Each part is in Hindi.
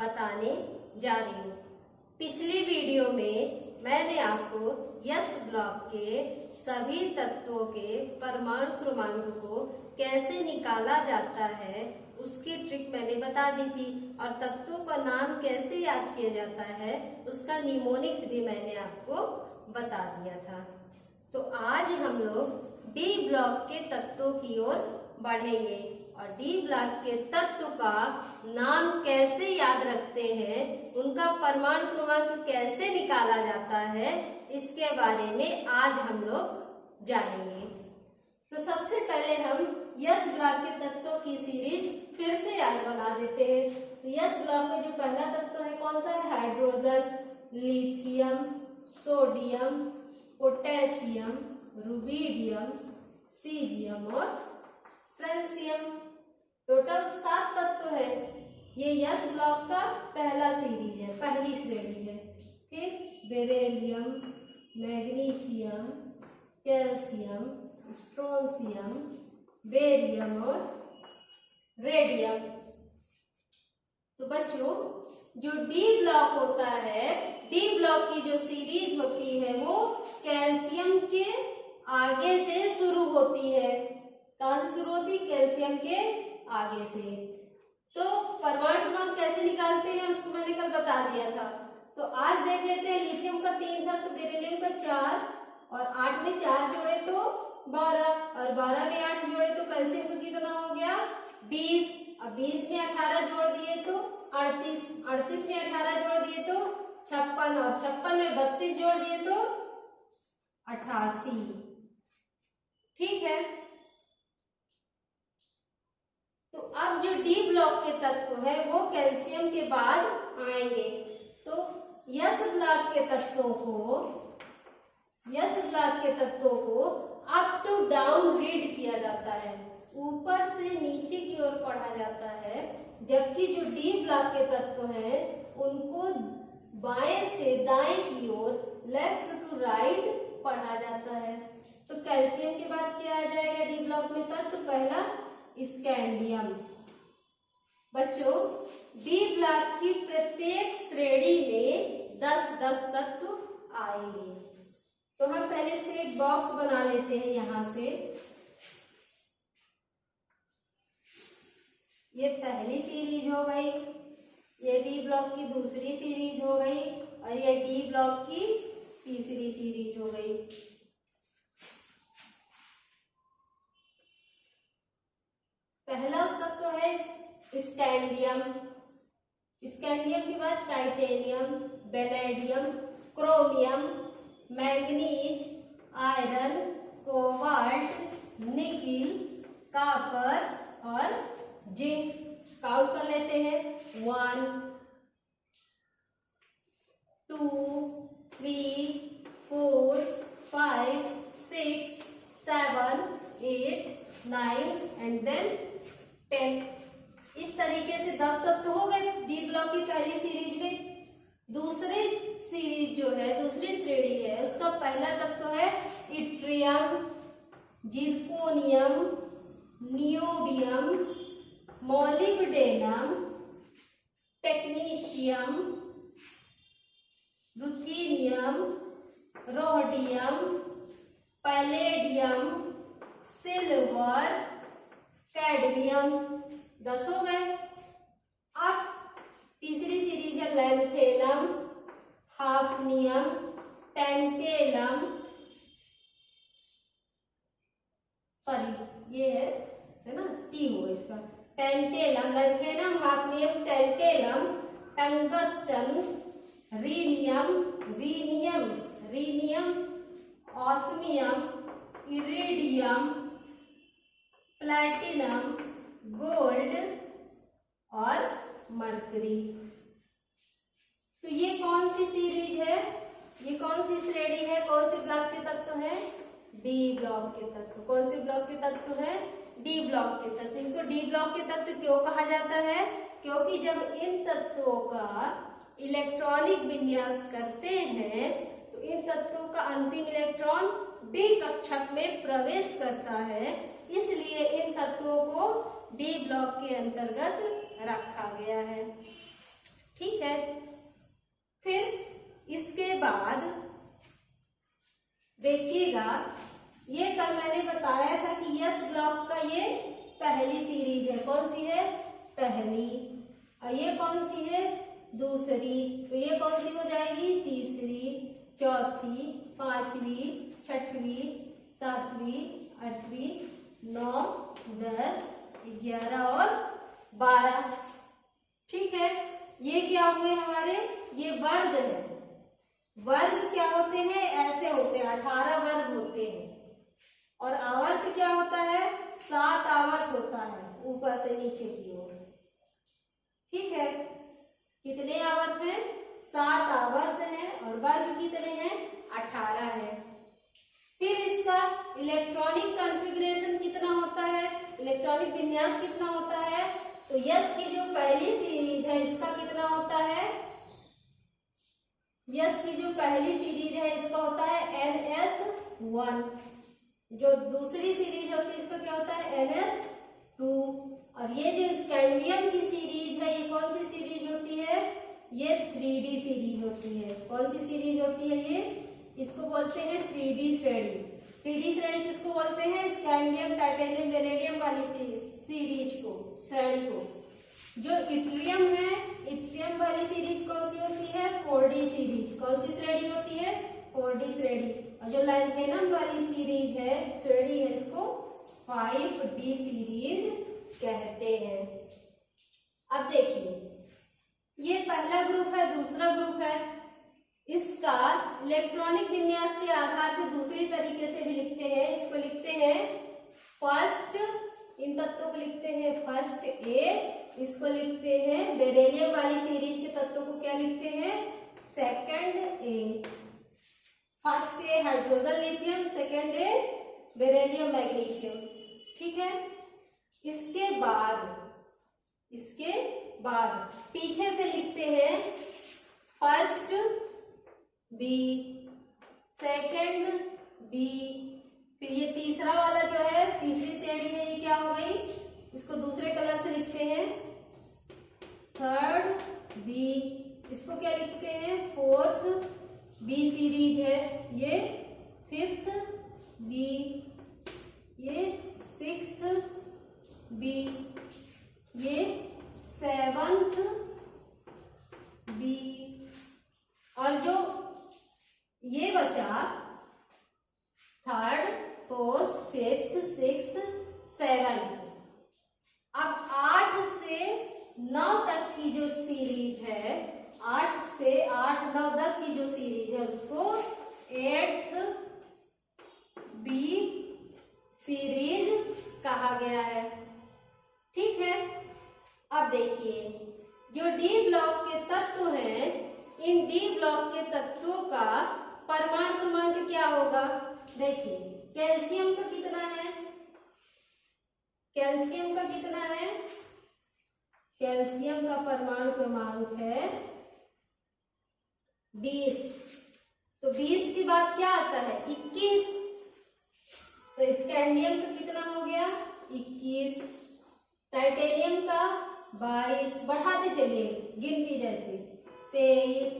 बताने जा रही हूँ। पिछली वीडियो में मैंने आपको यस ब्लॉक के सभी तत्वों के परमाणु क्रमांक को कैसे निकाला जाता है उसकी ट्रिक मैंने बता दी थी, और तत्वों का नाम कैसे याद किया जाता है उसका निमोनिक्स भी मैंने आपको बता दिया था। तो आज हम लोग डी ब्लॉक के तत्वों की ओर बढ़ेंगे और डी ब्लॉक के तत्व का नाम कैसे याद रखते हैं, उनका परमाणु क्रमांक कैसे निकाला जाता है, इसके बारे में आज हम लोग जानेंगे। तो सबसे पहले हम यस ब्लॉक के तत्वों की सीरीज फिर से याद बना देते हैं। तो यस ब्लॉक में जो पहला तत्व है कौन सा है? Hydrogen, lithium, sodium, potassium, rubidium, caesium और फ्रांसियम। टोटल 7 तत्व है। ये यस ब्लॉक का पहला सीरीज है, पहली श्रेणी है। फिर beryllium, magnesium, calcium, strontium, barium और रेडियम। तो बच्चों, जो डी ब्लॉक होता है, डी ब्लॉक की जो सीरीज होती है वो कैल्शियम के आगे से शुरू होती है। कहां से शुरू होती है? कैल्शियम के आगे से। तो परमाणु क्रमांक कैसे निकालते हैं उसको मैंने कल बता दिया था। तो आज देख लेते हैं। लिथियम का 3 था, तो बेरिलियम का 4, और 8 में 4 जोड़े तो 12, और 12 में 8 जोड़े तो कैल्शियम का कितना हो गया? 20। अब 20 में 18 जोड़ दिए तो 38, 38 में 18 जोड़ दिए तो 56, और 56 में 32 जोड़ दिए तो 88। ठीक है। तो अब जो डी ब्लॉक के तत्व है वो कैल्शियम के बाद आएंगे। तो यस ब्लॉक के तत्वों को अप टू डाउन रीड किया जाता है, ऊपर से नीचे की ओर पढ़ा जाता है, जबकि जो डी ब्लॉक के तत्व हैं उनको बाएं से दाएं की ओर, लेफ्ट टू राइट पढ़ा जाता है। तो कैल्शियम के बाद क्या आ जाएगा डी ब्लॉक में तत्व? पहला स्कैंडियम। बच्चों, डी ब्लॉक की प्रत्येक श्रेणी में 10-10 तत्व आएंगे। तो हम पहले इसको एक बॉक्स बना लेते हैं यहां से। ये पहली सीरीज हो गई, ये डी ब्लॉक की दूसरी सीरीज हो गई, और ये डी ब्लॉक की तीसरी सीरीज हो गई। पहला तत्व है स्कैंडियम। स्कैंडियम के बाद titanium, vanadium, chromium, manganese, iron, cobalt, nickel, copper और जिंक। काउंट कर लेते हैं। 1, 2, 3, 4, 5, 6, 7, 8, 9 एंड देन 10। इस तरीके से 10 तत्व हो गए डी ब्लॉक की पहली सीरीज में। दूसरी सीरीज जो है, दूसरी श्रेणी है, उसका पहला तत्व है yttrium, zirconium, niobium, molybdenum, technetium, ruthenium, rhodium, palladium, silver, cadmium. 10 हो गए। अब तीसरी सीरीज है लैंथेनम, हाफनियम, टेंटेलम, सॉरी ये है ना, टी हो इसका, tantalum, lanthanum, hafnium, tantalum, tungsten, rhenium, osmium, iridium, platinum, gold और मरकरी। तो ये कौन सी सीरीज है? ये कौन सी श्रेणी है? कौन से ब्लॉक के तत्व है? डी ब्लॉक के तत्व। कौन से ब्लॉक के तत्व है? डी ब्लॉक के तत्व। इनको डी ब्लॉक के तत्व क्यों कहा जाता है? क्योंकि जब इन तत्वों का इलेक्ट्रॉनिक विन्यास करते हैं तो इन तत्वों का अंतिम इलेक्ट्रॉन डी कक्षक में प्रवेश करता है, इसलिए इन तत्वों को डी ब्लॉक के अंतर्गत रखा गया है। बाद देखिएगा, ये कल मैंने बताया था कि यस ब्लॉक का ये पहली सीरीज है। कौन सी है? पहली। और ये कौन सी है? दूसरी। तो ये कौन सी हो जाएगी? तीसरी, चौथी, पांचवी, छठवीं, सातवीं, आठवीं, 9, 10, 11 और 12। ठीक है, ये क्या हुए हमारे? ये वर्ग है। वर्ग क्या होते हैं? ऐसे होते हैं, 18 वर्ग होते हैं। और आवर्त क्या होता है? 7 आवर्त होता है, ऊपर से नीचे की ओर। ठीक है, कितने आवर्त हैं? 7 आवर्त हैं। और वर्ग कितने हैं? 18 है। फिर इसका इलेक्ट्रॉनिक कॉन्फ़िगरेशन कितना होता है? इलेक्ट्रॉनिक विन्यास कितना होता है? तो यस की जो पहली सीरीज है इसका कितना होता है? यस की जो पहली सीरीज है इसका होता है NS1। जो दूसरी सीरीज होती है इसका क्या होता है? NS2। और ये जो स्कैंडियम की सीरीज है, ये कौन सी सीरीज होती है? ये 3D सीरीज होती है। कौन सी सीरीज होती है ये? इसको बोलते हैं 3D श्रेणी। 3D श्रेणी किसको बोलते हैं? स्कैंडियम, टाइटेनियम, वेनेडियम वाली सीरीज को, श्रेणी को। जो इट्रियम है, इट्रियम वाली सीरीज कौन सी होती है? 4D series. कौन सी श्रेणी होती है? 4D श्रेणी। और जो लैंथेनम वाली सीरीज है, श्रेणी है, इसको 5D सीरीज कहते हैं। अब देखिए, ये पहला ग्रुप है, दूसरा ग्रुप है। इसका इलेक्ट्रॉनिक विन्यास के आधार पर दूसरी तरीके से भी लिखते हैं। इसको लिखते हैं फर्स्ट, इन तत्वों को लिखते हैं फर्स्ट ए। इसको लिखते हैं बेरिलियम वाली सीरीज के तत्वों को क्या लिखते हैं? Second A. First A hydrogen lithium, second A beryllium magnesium. ठीक है, इसके बाद पीछे से लिखते हैं फर्स्ट बी, सेकंड बी। फिर ये तीसरा वाला जो है, तीसरी श्रेणी है, ये क्या हो गई? इसको दूसरे कलर से लिखते हैं थर्ड बी। इसको क्या लिखते हैं? फोर्थ बी सीरीज है। ये फिफ्थ बी, ये सिक्स्थ बी, ये सेवंथ बी। और जो ये बचा third, fourth, fifth, sixth, seventh. अब 8 से 9 तक की जो सीरीज है, 8 से 8, 9, 10 की जो सीरीज है उसको 8th बी सीरीज कहा गया है। ठीक है, अब देखिए, जो डी ब्लॉक के तत्व हैं, इन डी ब्लॉक के तत्वों का परमाणु क्रमांक क्या होगा? देखिए, कैल्शियम का कितना है? कैल्शियम का कितना है? कैल्शियम का परमाणु क्रमांक है 20। तो 20 के बाद क्या आता है? 21। तो स्कैंडियम का कितना हो गया? 21। टाइटेनियम का 22। बढ़ाते चलिए गिनती जैसे 23,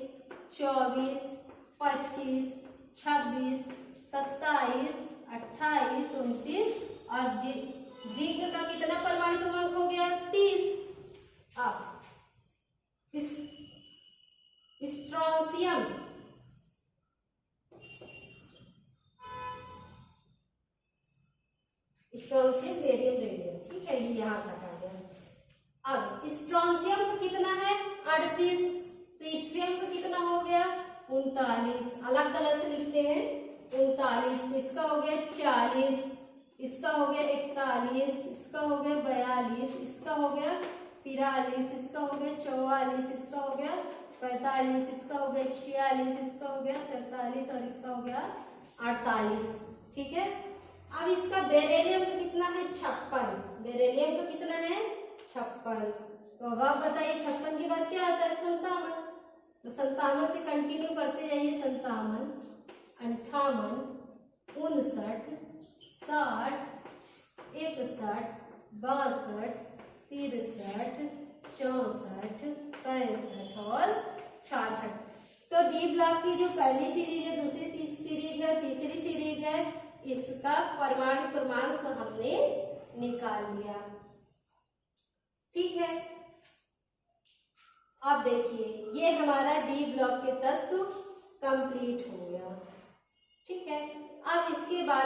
24, 25, 26, 27, 28, 29 और जिंक का कितना परमाणु क्रमांक हो गया? 30। अब स्ट्रोंशियम, स्ट्रोंशियम, बेरियम, रेडियम। ठीक है, ये यहां तक आ गया। अब स्ट्रोंशियम का कितना है? 38। तो इट्रियम का कितना हो गया? 39। अलग कलर से लिखते हैं 39। तो इसका हो गया 40, इसका हो गया 41, इसका हो गया 42, इसका हो गया 43, इसका हो गया 44, इसका हो गया 45, इसका हो गया 46, इसका हो गया 47 और इसका हो गया 48। ठीक है, अब इसका बेरिलियम का कितना है? 56। बेरिलियम का कितना है? 56। तो अब आप बताइए 56 के बाद क्या आता है? 57। तो 57 से कंटिन्यू करते जाइए, 57, 58, 59, 60, 61, 62, 63, 64, 65 और 66। तो डी ब्लॉक की जो पहली सीरीज है, दूसरी सीरीज है, तीसरी सीरीज है, इसका परमाणु क्रमांक हमने निकाल लिया। ठीक है, अब देखिए ये हमारा डी ब्लॉक के तत्व कंप्लीट हो गया। ठीक है, अब इसके बाद